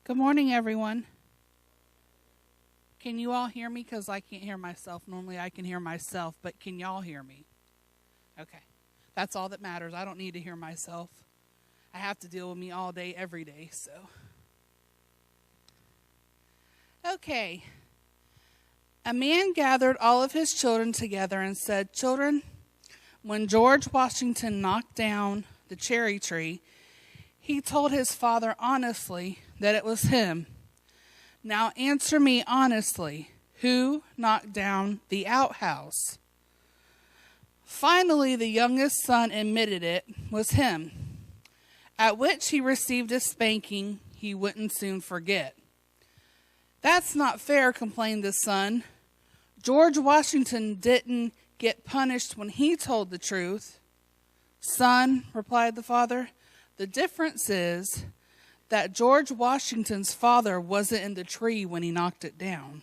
Good morning, everyone. Can you all hear me? Because I can't hear myself. Normally I can hear myself, but can y'all hear me? Okay. That's all that matters. I don't need to hear myself. I have to deal with me all day, every day, so. Okay. A man gathered all of his children together and said, "Children, when George Washington knocked down the cherry tree, he told his father honestly that it was him. Now answer me honestly, who knocked down the outhouse?" Finally, the youngest son admitted it was him, at which he received a spanking he wouldn't soon forget. "That's not fair," complained the son. "George Washington didn't get punished when he told the truth." "Son," replied the father, "the difference is that George Washington's father wasn't in the tree when he knocked it down."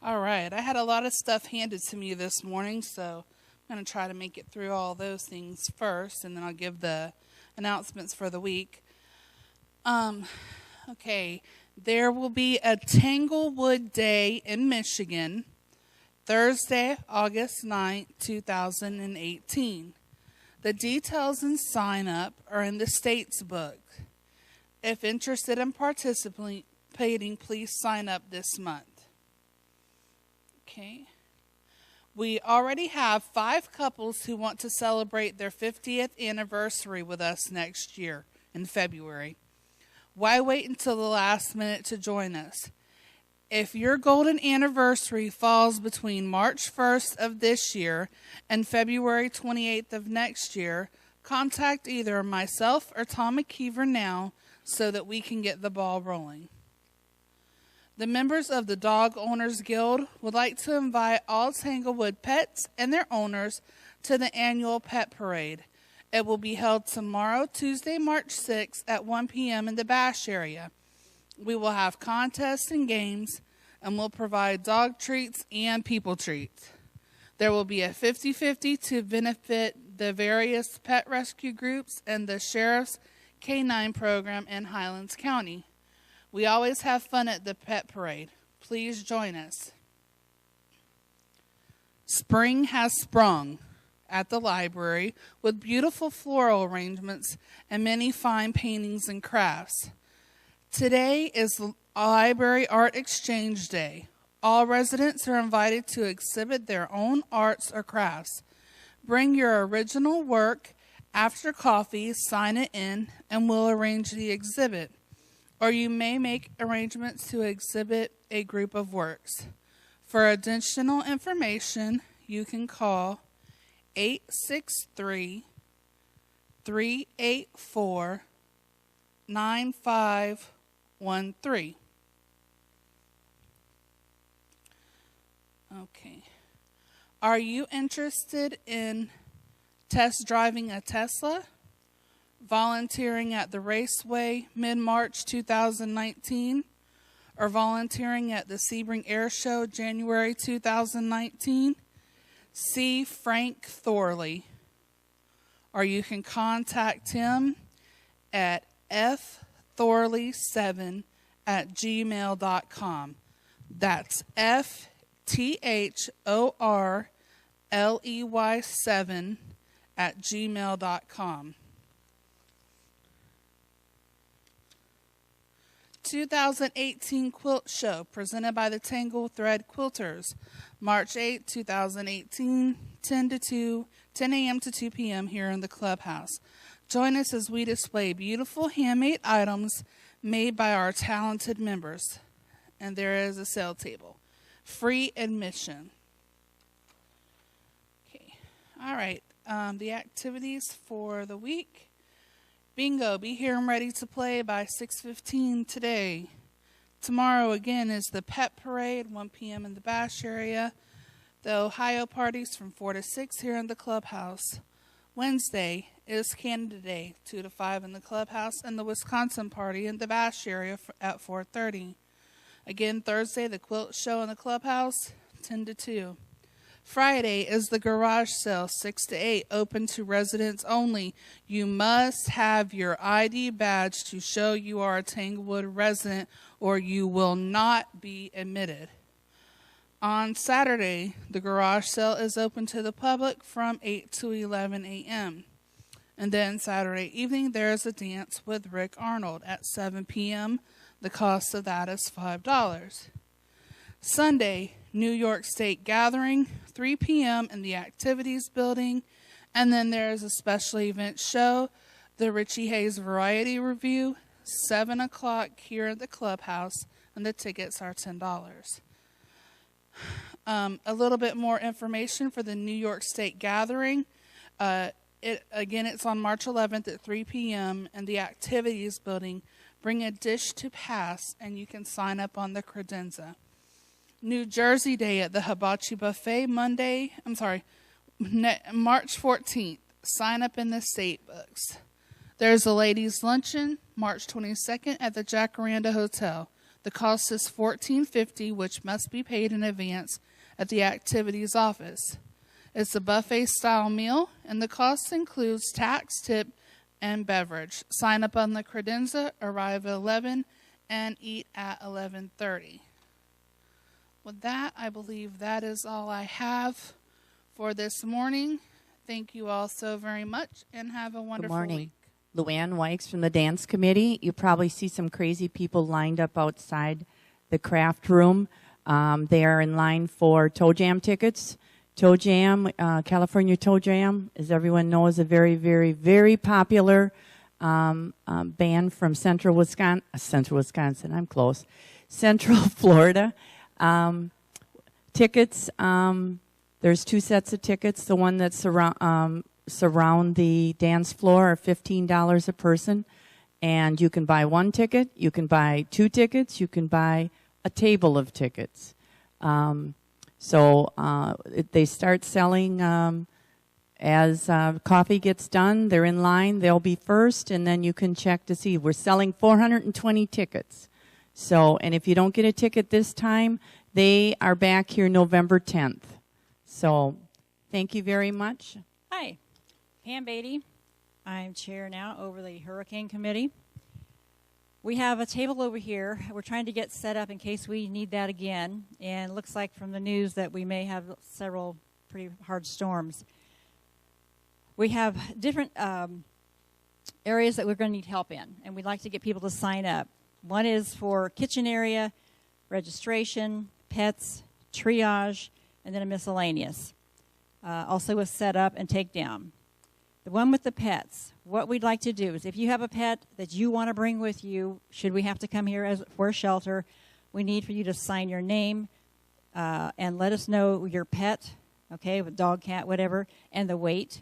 All right, I had a lot of stuff handed to me this morning, so I'm going to try to make it through all those things first, and then I'll give the announcements for the week. Okay, there will be a Tanglewood Day in Michigan, Thursday, August 9th, 2018. The details and sign up are in the state's book. If interested in participating, please sign up this month. Okay. We already have 5 couples who want to celebrate their 50th anniversary with us next year in February. Why wait until the last minute to join us? If your golden anniversary falls between March 1st of this year and February 28th of next year, contact either myself or Tom McKeever now so that we can get the ball rolling. The members of the Dog Owners Guild would like to invite all Tanglewood pets and their owners to the annual pet parade. It will be held tomorrow, Tuesday, March 6th at 1 p.m. in the Bash area. We will have contests and games, and we'll provide dog treats and people treats. There will be a 50-50 to benefit the various pet rescue groups and the Sheriff's K-9 program in Highlands County. We always have fun at the pet parade. Please join us. Spring has sprung at the library with beautiful floral arrangements and many fine paintings and crafts. Today is Library Art Exchange Day. All residents are invited to exhibit their own arts or crafts. Bring your original work after coffee, sign it in, and we'll arrange the exhibit. Or you may make arrangements to exhibit a group of works. For additional information, you can call 863-384-9513. Okay. Are you interested in test driving a Tesla? Volunteering at the Raceway mid-March 2019? Or volunteering at the Sebring Air Show January 2019? See Frank Thorley. Or you can contact him at fthorley7@gmail.com. That's FTHORLEY7@gmail.com. 2018 Quilt Show presented by the Tangle Thread Quilters, March 8, 2018, 10 a.m. to 2 p.m. here in the clubhouse. Join us as we display beautiful handmade items made by our talented members. And there is a sale table. Free admission. Okay. All right. The activities for the week. Bingo, be here and ready to play by 6:15 today. Tomorrow again is the pet parade, 1 p.m. in the Bash area. The Ohio parties from 4 to 6 here in the clubhouse. Wednesday is Canada Day, 2 to 5 in the clubhouse, and the Wisconsin party in the Bash area at 4:30. Again, Thursday, the quilt show in the clubhouse, 10 to 2. Friday is the garage sale, 6 to 8, open to residents only. You must have your ID badge to show you are a Tanglewood resident or you will not be admitted. On Saturday, the garage sale is open to the public from 8 to 11 a.m. And then Saturday evening, there is a dance with Rick Arnold at 7 p.m. The cost of that is $5. Sunday, New York State Gathering, 3 p.m. in the Activities Building. And then there is a special event show, the Richie Hayes Variety Review, 7 o'clock here at the clubhouse, and the tickets are $10. A little bit more information for the New York State Gathering. It's on March 11th at 3 p.m. in the Activities Building. Bring a dish to pass, and you can sign up on the credenza. New Jersey Day at the Hibachi Buffet, March 14th. Sign up in the state books. There's a ladies' luncheon, March 22nd at the Jacaranda Hotel. The cost is $14.50, which must be paid in advance at the activities office. It's a buffet-style meal, and the cost includes tax, tip, and beverage. Sign up on the credenza, arrive at 11, and eat at 11:30. With that, I believe that is all I have for this morning. Thank you all so very much, and have a wonderful week. Luann Wykes from the dance committee. You probably see some crazy people lined up outside the craft room. They are in line for Toe Jam tickets. Toe Jam, California Toe Jam, as everyone knows, a very, very, very popular band from Central Wisconsin. I'm close. Central Florida. Tickets. There's 2 sets of tickets. The one that surround the dance floor are $15 a person, and you can buy 1 ticket. You can buy 2 tickets. You can buy a table of tickets. They start selling as coffee gets done. They're in line. They'll be first, and then you can check to see. We're selling 420 tickets. And if you don't get a ticket this time, they are back here November 10th. So thank you very much. Hi, Pam Beatty. I'm chair now over the Hurricane Committee. We have a table over here. We're trying to get set up in case we need that again. And it looks like from the news that we may have several pretty hard storms. We have different areas that we're going to need help in, and we'd like to get people to sign up. One is for kitchen area, registration, pets, triage, and then a miscellaneous. Also a setup and takedown. The one with the pets, what we'd like to do is if you have a pet that you want to bring with you, should we have to come here for a shelter, we need for you to sign your name and let us know your pet, okay, with dog, cat, whatever, and the weight.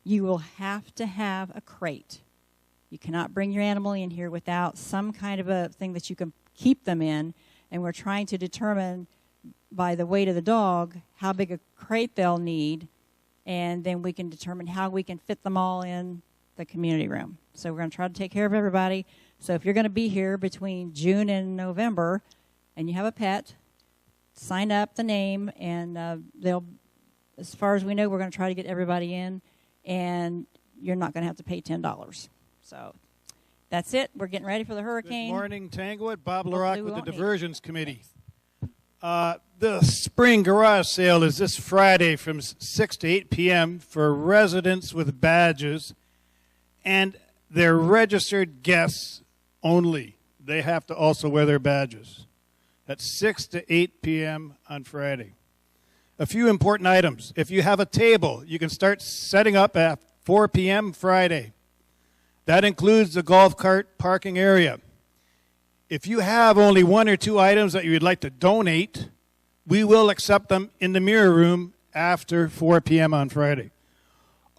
You will have to have a crate. You cannot bring your animal in here without some kind of a thing that you can keep them in, and we're trying to determine by the weight of the dog how big a crate they'll need, and then we can determine how we can fit them all in the community room. So we're going to try to take care of everybody. So if you're going to be here between June and November and you have a pet, sign up the name, and they'll, as far as we know, we're going to try to get everybody in, and you're not going to have to pay $10. So that's it. We're getting ready for the hurricane. Good morning, Tanglewood. Bob LaRock with the Diversions Committee. The spring garage sale is this Friday from 6 to 8 p.m. for residents with badges, and they're registered guests only. They have to also wear their badges. That's 6 to 8 p.m. on Friday. A few important items. If you have a table, you can start setting up at 4 p.m. Friday. That includes the golf cart parking area. If you have only 1 or 2 items that you would like to donate, we will accept them in the mirror room after 4 p.m. on Friday.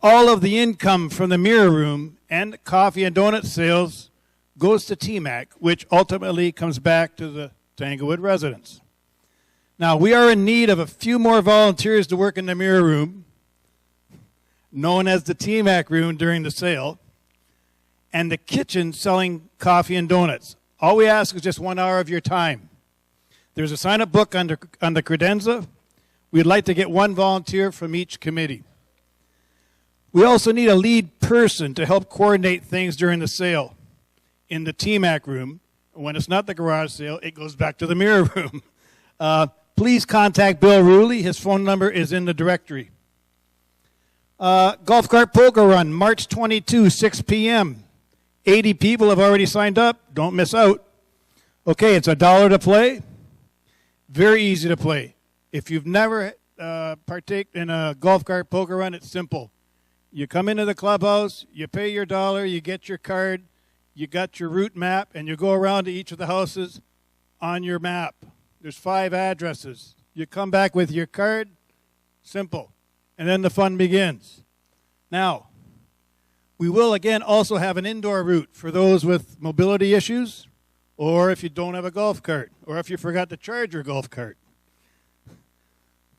All of the income from the mirror room and coffee and donut sales goes to TMAC, which ultimately comes back to the Tanglewood residents. Now, we are in need of a few more volunteers to work in the mirror room, known as the TMAC room during the sale, and the kitchen selling coffee and donuts. All we ask is just 1 hour of your time. There's a sign-up book on the credenza. We'd like to get one volunteer from each committee. We also need a lead person to help coordinate things during the sale. In the TMAC room, when it's not the garage sale, it goes back to the mirror room. Please contact Bill Ruley. His phone number is in the directory. Golf cart poker run, March 22, 6 p.m. 80 people have already signed up. Don't miss out. Okay, it's $1 to play. Very easy to play. If you've never partaked in a golf cart poker run, it's simple. You come into the clubhouse, you pay your $1, you get your card, you got your route map, and you go around to each of the houses on your map. There's 5 addresses. You come back with your card, simple. And then the fun begins. Now, we will again also have an indoor route for those with mobility issues, or if you don't have a golf cart, or if you forgot to charge your golf cart.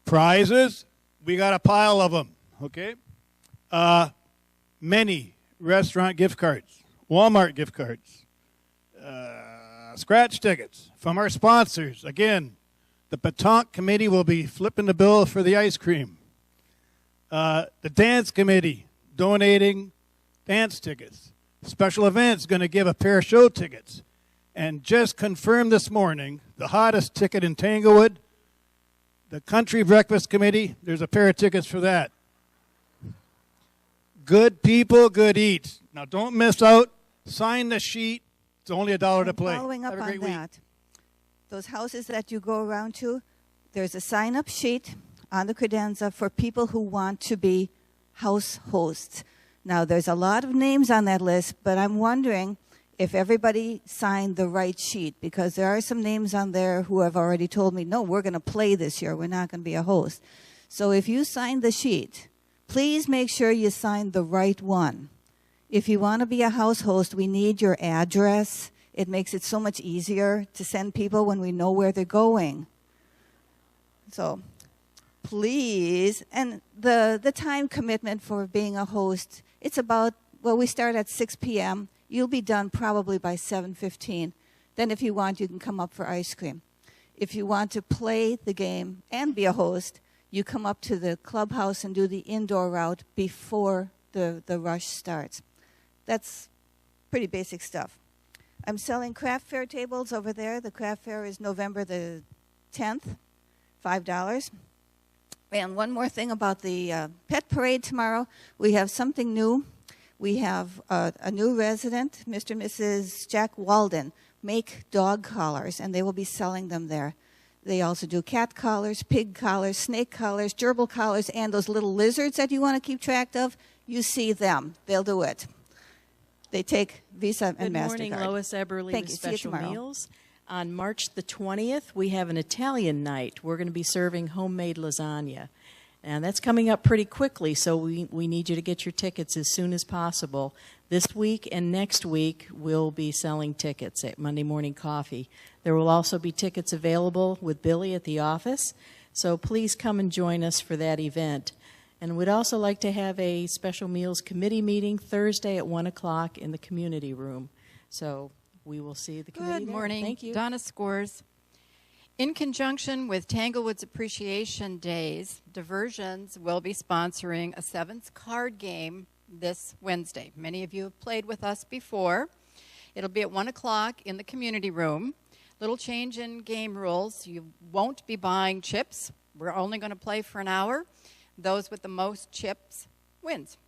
Prizes, we got a pile of them, okay? Many restaurant gift cards, Walmart gift cards, scratch tickets from our sponsors. Again, the Petanque Committee will be flipping the bill for the ice cream. The Dance Committee donating dance tickets. Special Events going to give a pair of show tickets. And just confirmed this morning, the hottest ticket in Tanglewood, the Country Breakfast Committee, there's a pair of tickets for that. Good people, good eats. Now, don't miss out. Sign the sheet. It's only $1 to play. Following up Have a on great week. that, those houses that you go around to, there's a sign-up sheet on the credenza for people who want to be house hosts. Now, there's a lot of names on that list, but I'm wondering if everybody signed the right sheet, because there are some names on there who have already told me, no, we're going to play this year. We're not going to be a host. So if you signed the sheet, please make sure you sign the right one. If you want to be a house host, we need your address. It makes it so much easier to send people when we know where they're going. So please, and the time commitment for being a host, it's about, well, we start at 6 p.m. You'll be done probably by 7:15. Then if you want, you can come up for ice cream. If you want to play the game and be a host, you come up to the clubhouse and do the indoor route before the rush starts. That's pretty basic stuff. I'm selling craft fair tables over there. The craft fair is November the 10th, $5. And one more thing about the pet parade tomorrow. We have something new. We have a new resident, Mr. and Mrs. Jack Walden, make dog collars, and they will be selling them there. They also do cat collars, pig collars, snake collars, gerbil collars, and those little lizards that you want to keep track of. You see them. They'll do it. They take Visa and MasterCard. Good morning, Lois Eberly Thank with you. See you Special tomorrow. Meals. On March the 20th, we have an Italian night. We're going to be serving homemade lasagna. And that's coming up pretty quickly, so we need you to get your tickets as soon as possible. This week and next week, we'll be selling tickets at Monday Morning Coffee. There will also be tickets available with Billy at the office, so please come and join us for that event. And we'd also like to have a Special Meals Committee meeting Thursday at 1 o'clock in the community room. So we will see the committee Good there. morning. Thank you. Donna Scores. In conjunction with Tanglewood's Appreciation Days, Diversions will be sponsoring a sevens card game this Wednesday. Many of you have played with us before. It'll be at 1 o'clock in the community room. Little change in game rules. You won't be buying chips. We're only going to play for an hour. Those with the most chips wins.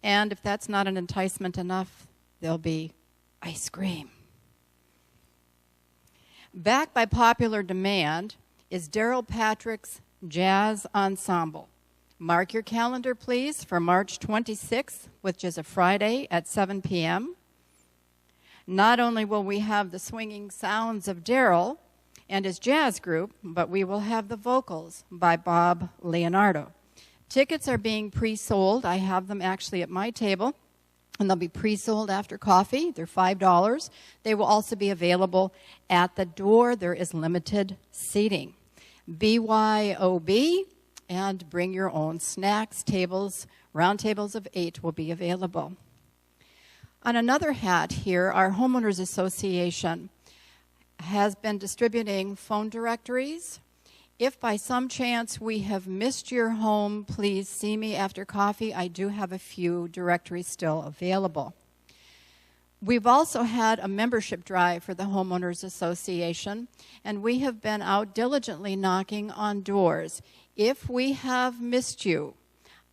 And if that's not an enticement enough, there'll be ice cream. Back by popular demand is Daryl Patrick's Jazz Ensemble. Mark your calendar, please, for March 26th, which is a Friday at 7 p.m. Not only will we have the swinging sounds of Daryl and his jazz group, but we will have the vocals by Bob Leonardo. Tickets are being pre-sold. I have them actually at my table. And they'll be pre-sold after coffee. They're $5. They will also be available at the door. There is limited seating. BYOB, and bring your own snacks. Tables, round tables of 8 will be available. On another hat here, our Homeowners Association has been distributing phone directories If by some chance we have missed your home, please see me after coffee. I do have a few directories still available. We've also had a membership drive for the Homeowners Association, and we have been out diligently knocking on doors. If we have missed you,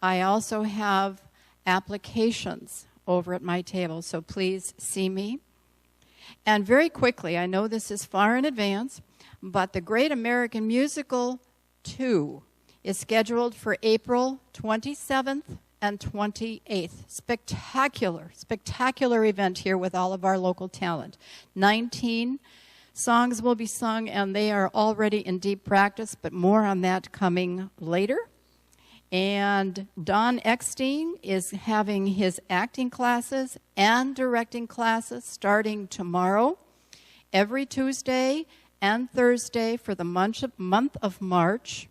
I also have applications over at my table, so please see me. And very quickly, I know this is far in advance, but the Great American Musical 2 is scheduled for April 27th and 28th. Spectacular, spectacular event here with all of our local talent. 19 songs will be sung, and they are already in deep practice, but more on that coming later. And Don Eckstein is having his acting classes and directing classes starting tomorrow, every Tuesday and Thursday for the month of March,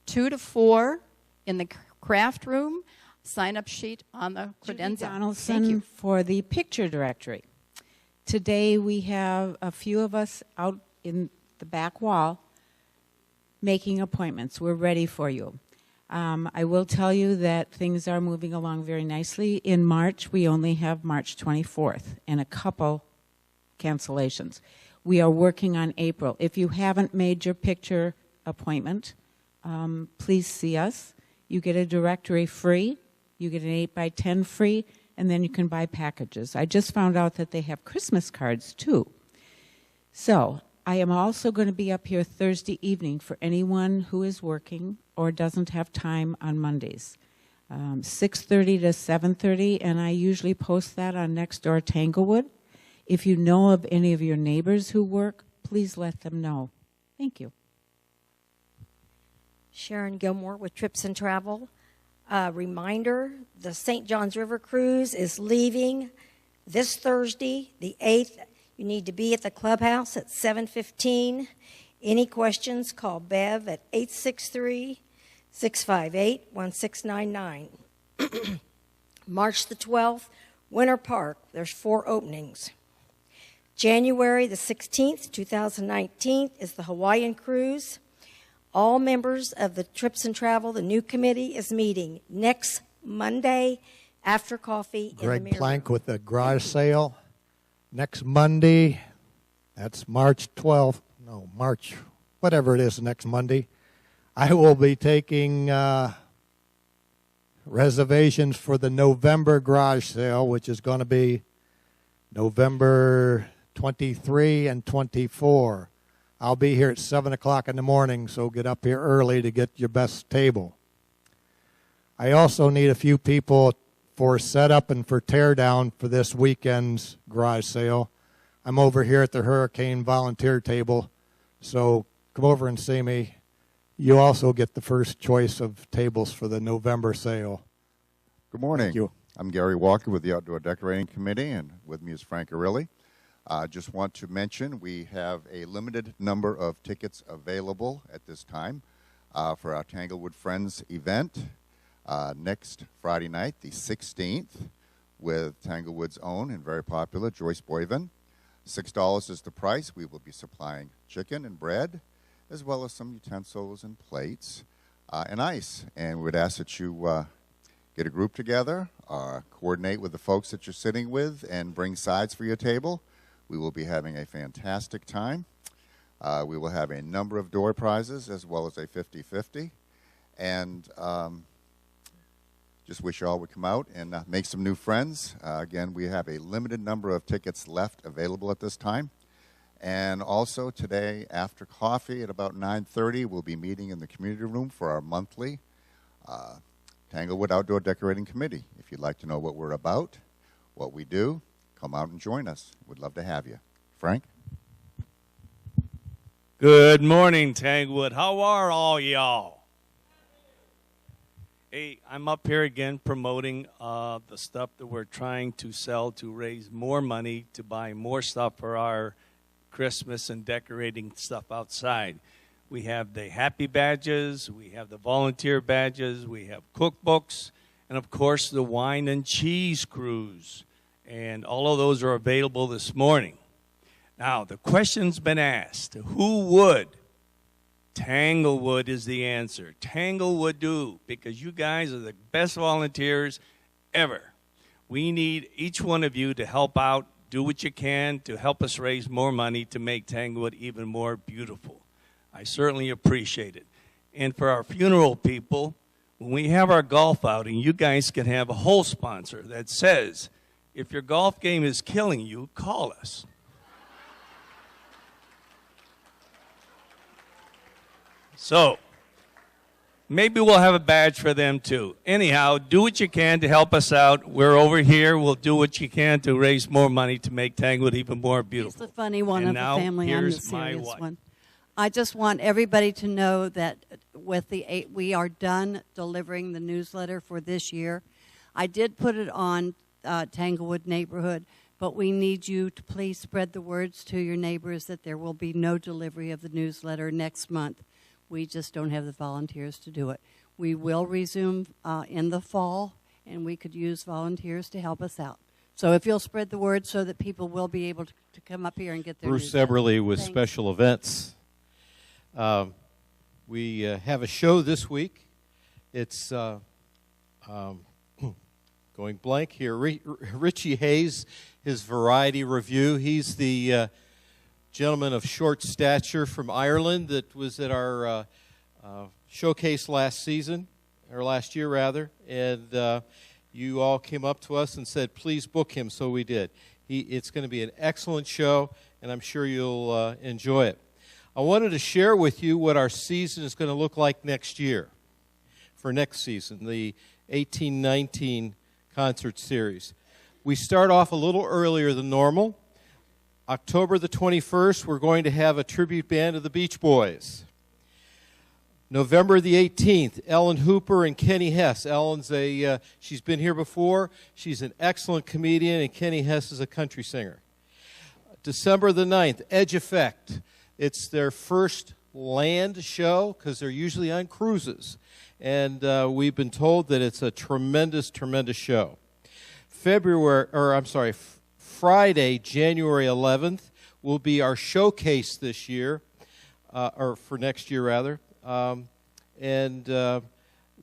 2 to 4 in the craft room. Sign-up sheet on the credenza. Judy Donaldson for the picture directory. Today we have a few of us out in the back wall making appointments. We're ready for you. I will tell you that things are moving along very nicely. In March, we only have March 24th and a couple cancellations. We are working on April. If you haven't made your picture appointment, please see us. You get a directory free. You get an 8x10 free, and then you can buy packages. I just found out that they have Christmas cards, too. So I am also going to be up here Thursday evening for anyone who is working or doesn't have time on Mondays. 6:30 to 7:30, and I usually post that on Nextdoor Tanglewood. If you know of any of your neighbors who work, please let them know. Thank you. Sharon Gilmore with Trips and Travel. Reminder, the St. Johns River Cruise is leaving this Thursday, the 8th. You need to be at the clubhouse at 7:15. Any questions, call Bev at 863-658-1699. March the 12th, Winter Park. There's 4 openings. January the 16th, 2019 is the Hawaiian Cruise. All members of the Trips and Travel, the new committee, is meeting next Monday after coffee in the Greg Mirror. Plank with the garage sale. Next Monday, that's March 12th. No, March, whatever it is, next Monday. I will be taking reservations for the November garage sale, which is going to be November 23 and 24. I'll be here at 7 o'clock in the morning, so get up here early to get your best table. I also need a few people for setup and for tear down for this weekend's garage sale. I'm over here at the Hurricane volunteer table, so come over and see me. You also get the first choice of tables for the November sale. Good morning. Thank you. I'm Gary Walker with the Outdoor Decorating Committee, and with me is Frank Arilli. I just want to mention we have a limited number of tickets available at this time for our Tanglewood Friends event next Friday night, the 16th, with Tanglewood's own and very popular Joyce Boyven. $6 is the price. We will be supplying chicken and bread, as well as some utensils and plates and ice. And we would ask that you get a group together, coordinate with the folks that you're sitting with, and bring sides for your table. We will be having a fantastic time. We will have a number of door prizes as well as a 50-50. And just wish you all would come out and make some new friends. Again, we have a limited number of tickets left available at this time. And also today after coffee at about 9:30, we'll be meeting in the community room for our monthly Tanglewood Outdoor Decorating Committee. If you'd like to know what we're about, what we do, come out and join us. We'd love to have you. Frank? Good morning, Tanglewood. How are all y'all? Hey, I'm up here again promoting the stuff that we're trying to sell to raise more money to buy more stuff for our Christmas and decorating stuff outside. We have the happy badges, we have the volunteer badges, we have cookbooks, and of course the wine and cheese cruise. And all of those are available this morning. Now, the question's been asked, who would Tanglewood is the answer. Tanglewood do, because you guys are the best volunteers ever. We need each one of you to help out, do what you can to help us raise more money to make Tanglewood even more beautiful. I certainly appreciate it. And for our funeral people, when we have our golf outing, you guys can have a whole sponsor that says, if your golf game is killing you, call us. So, maybe we'll have a badge for them too. Anyhow, do what you can to help us out. We're over here. We'll do what you can to raise more money to make Tanglewood even more beautiful. He's the funny one and of now, the family. I'm the here's my serious wife. one. I just want everybody to know that with the we are done delivering the newsletter for this year. I did put it on Tanglewood Neighborhood, but we need you to please spread the words to your neighbors that there will be no delivery of the newsletter next month. We just don't have the volunteers to do it. We will resume in the fall, and we could use volunteers to help us out. So if you'll spread the word so that people will be able to come up here and get their Bruce newsletter. Eberly with Thanks. Special Events. We have a show this week. It's going blank here. Richie Hayes, his variety review. He's the gentleman of short stature from Ireland that was at our showcase last season, or last year rather, and you all came up to us and said, please book him, so we did. It's going to be an excellent show, and I'm sure you'll enjoy it. I wanted to share with you what our season is going to look like next year, for next season, the 18-19 concert series. We start off a little earlier than normal. October the 21st, we're going to have a tribute band of the Beach Boys. November the 18th, Ellen Hooper and Kenny Hess. Ellen's she's been here before. She's an excellent comedian, and Kenny Hess is a country singer. December the 9th, Edge Effect. It's their first land show because they're usually on cruises. And we've been told that it's a tremendous, tremendous show. Friday, January 11th, will be our showcase this year, or for next year rather.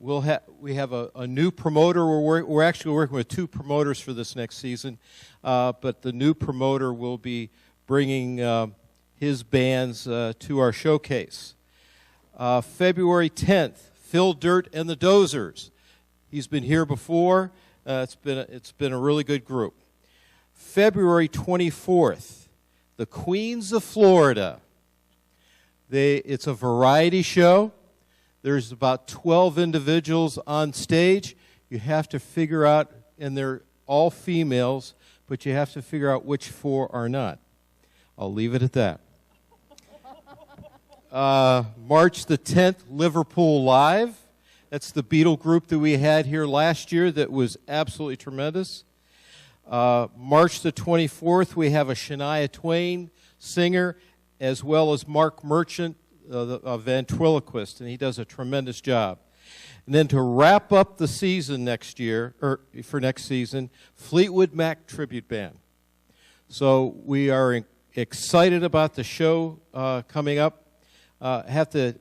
We have a new promoter. We're actually working with two promoters for this next season, but the new promoter will be bringing his bands to our showcase. February 10th, Phil Dirt and the Dozers. He's been here before. It's been a really good group. February 24th, the Queens of Florida. It's a variety show. There's about 12 individuals on stage. You have to figure out, and they're all females, but you have to figure out which four are not. I'll leave it at that. March the 10th, Liverpool Live. That's the Beatle group that we had here last year that was absolutely tremendous. March the 24th, we have a Shania Twain singer, as well as Mark Merchant, a ventriloquist, and he does a tremendous job. And then to wrap up the season next year, or for next season, Fleetwood Mac Tribute Band. So we are excited about the show coming up. Have to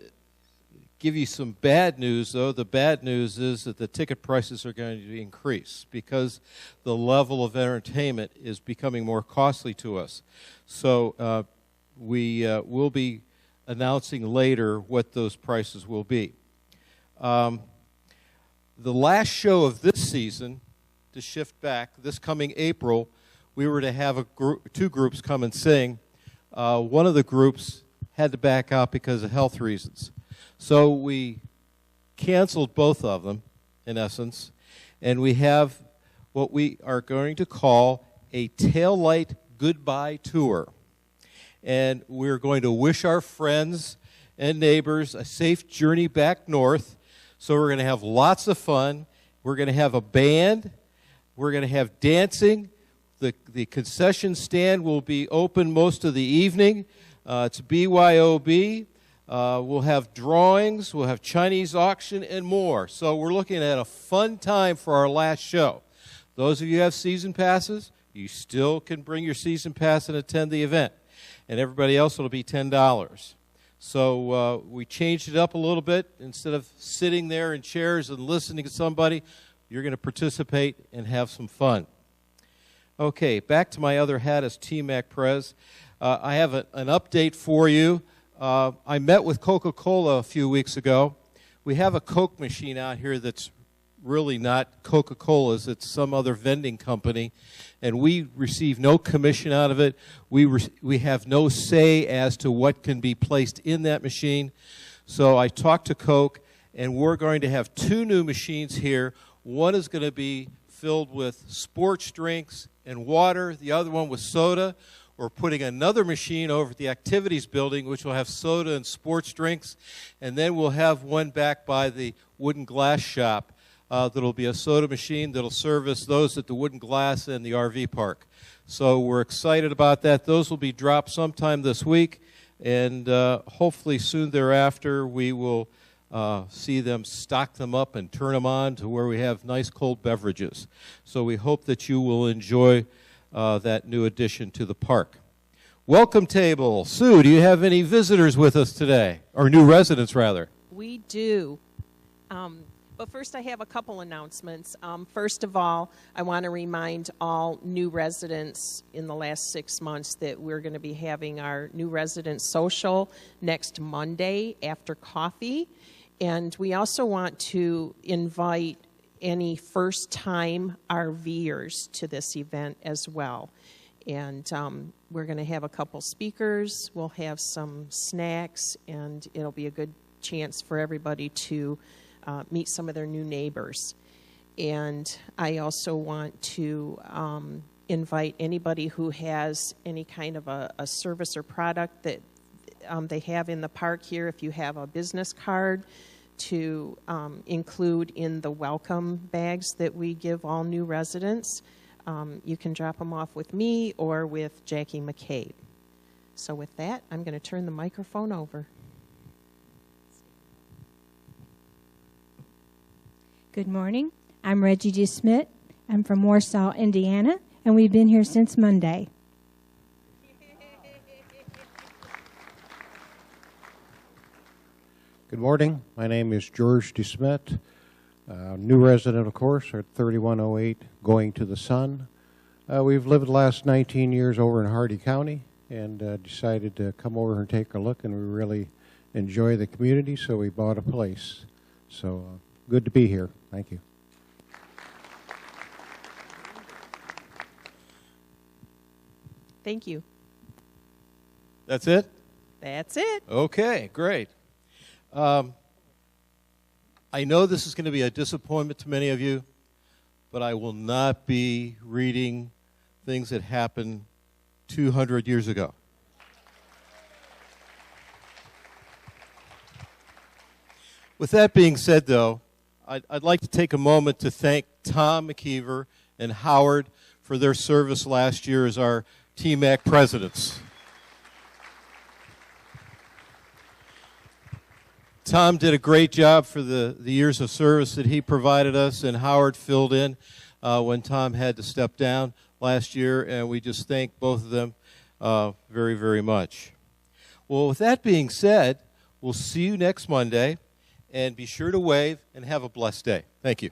give you some bad news, though. The bad news is that the ticket prices are going to increase because the level of entertainment is becoming more costly to us. So we will be announcing later what those prices will be. The last show of this season, to shift back, this coming April, we were to have two groups come and sing. One of the groups had to back out because of health reasons. So we canceled both of them, in essence, and we have what we are going to call a Taillight Goodbye Tour. And we're going to wish our friends and neighbors a safe journey back north. So we're going to have lots of fun. We're going to have a band. We're going to have dancing. The concession stand will be open most of the evening. It's BYOB. We'll have drawings. We'll have Chinese auction and more. So we're looking at a fun time for our last show. Those of you who have season passes, you still can bring your season pass and attend the event. And everybody else, it'll be $10. So we changed it up a little bit. Instead of sitting there in chairs and listening to somebody, you're going to participate and have some fun. Okay, back to my other hat as TMAC Pres. I have an update for you. I met with Coca-Cola a few weeks ago. We have a Coke machine out here that's really not Coca-Cola's. It's some other vending company, and we receive no commission out of it. We have no say as to what can be placed in that machine. So I talked to Coke, and we're going to have 2 new machines here. One is going to be filled with sports drinks and water, the other one with soda. We're putting another machine over at the activities building, which will have soda and sports drinks, and then we'll have one back by the wooden glass shop. That'll be a soda machine that'll service those at the Wooden Glass and the RV park. So we're excited about that. Those will be dropped sometime this week, and hopefully soon thereafter we will see them stock them up and turn them on to where we have nice cold beverages. So we hope that you will enjoy that new addition to the park. Welcome table. Sue, do you have any visitors with us today? Or new residents, rather? We do. But first, I have a couple announcements. First of all, I want to remind all new residents in the last 6 months that we're going to be having our new resident social next Monday after coffee. And we also want to invite any first-time RVers to this event as well. And we're going to have a couple speakers. We'll have some snacks, and it'll be a good chance for everybody to meet some of their new neighbors. And I also want to invite anybody who has any kind of a service or product that they have in the park here, if you have a business card, to include in the welcome bags that we give all new residents. You can drop them off with me or with Jackie McCabe. So with that, I'm going to turn the microphone over. Good morning. I'm Reggie G. Smith. I'm from Warsaw, Indiana, and we've been here since Monday. Good morning. My name is George DeSmet, new resident, of course, at 3108 Going to the Sun. We've lived the last 19 years over in Hardy County and decided to come over and take a look, and we really enjoy the community, so we bought a place. So good to be here. Thank you. Thank you. That's it? That's it. Okay, great. I know this is going to be a disappointment to many of you, but I will not be reading things that happened 200 years ago. With that being said, though, I'd like to take a moment to thank Tom McKeever and Howard for their service last year as our TMAC presidents. Tom did a great job for the years of service that he provided us, and Howard filled in when Tom had to step down last year, and we just thank both of them very, very much. Well, with that being said, we'll see you next Monday, and be sure to wave and have a blessed day. Thank you.